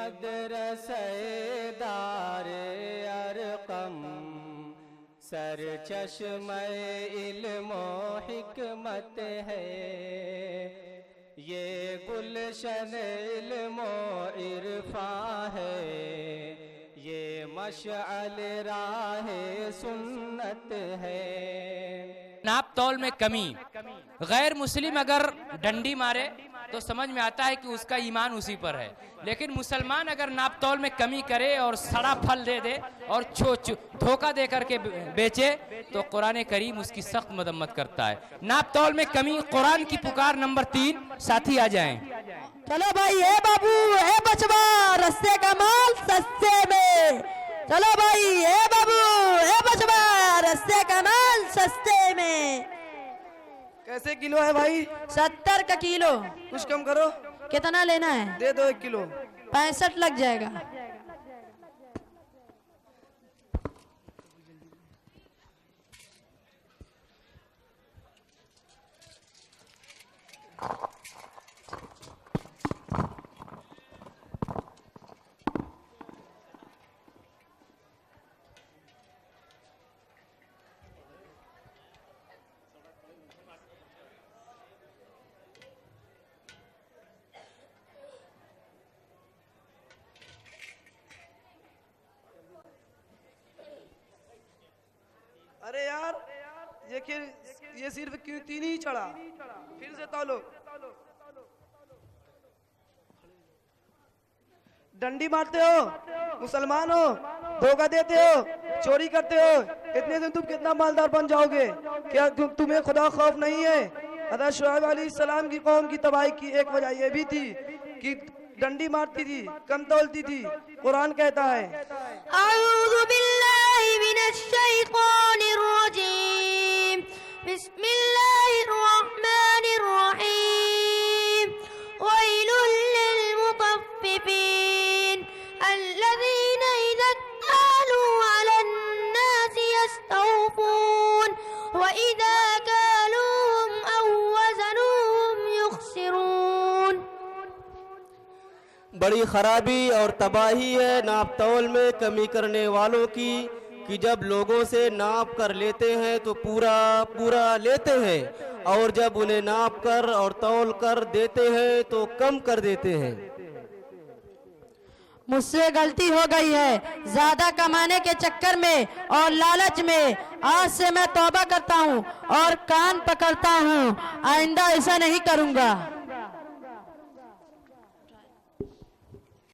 मदरसे दारे Arkham sir चश्मे इल्मो हिकमत है। ये गुलशन इल्मो इरफा है, ये मशअल राहे सुन्नत है। नाप तौल में कमी, गैर मुस्लिम अगर डंडी मारे तो समझ में आता है कि उसका ईमान उसी पर है, लेकिन मुसलमान अगर नाप तौल में कमी करे और सड़ा फल दे दे और धोखा दे करके बेचे तो कुरान करीम उसकी सख्त मदम्मत करता है। नाप तौल में कमी, कुरान की पुकार नंबर 3, साथी आ जाएं। चलो भाई, ए बाबू ए बचवा, रस्ते का माल सस्ते में। चलो भाई, ए बाबू ए बचवा, रस्ते का माल सस्ते में। कैसे किलो है भाई? 70 का किलो। कुछ कम करो। कितना लेना है? दे दो 1 किलो। 65 लग जाएगा। अरे यार, ये सिर्फ क्यों 3 ही चढ़ा? फिर से तौलो। डंडी मारते हो, मुसलमान हो, धोखा देते हो, चोरी करते हो, इतने दिन तुम कितना मालदार बन जाओगे? क्या तुम्हें खुदा खौफ नहीं है? हज़रत शुआइब अलैहिस्सलाम की कौम की तबाही की एक वजह यह भी थी कि डंडी मारती थी, कम तौलती थी। कुरान कहता है, अऊज़ु बिल्लाहि मिनश शैतानिर रजीम, बिस्मिल्लाहिर रहमानिर रहीम, वैलुल लिल मुतफ्फिफीन अल्लज़ीना इज़ा इक्तालू अलन नासि यस्तawfून व इज़ा कालूहुम अव वज़नूहुम युखसिरून। बड़ी खराबी और तबाही है नाप तौल में कमी करने वालों की कि जब लोगों से नाप कर लेते हैं तो पूरा पूरा लेते हैं, और जब उन्हें नाप कर और तौल कर देते हैं तो कम कर देते हैं। मुझसे गलती हो गई है, ज्यादा कमाने के चक्कर में और लालच में। आज से मैं तौबा करता हूँ और कान पकड़ता हूँ, आइंदा ऐसा नहीं करूँगा।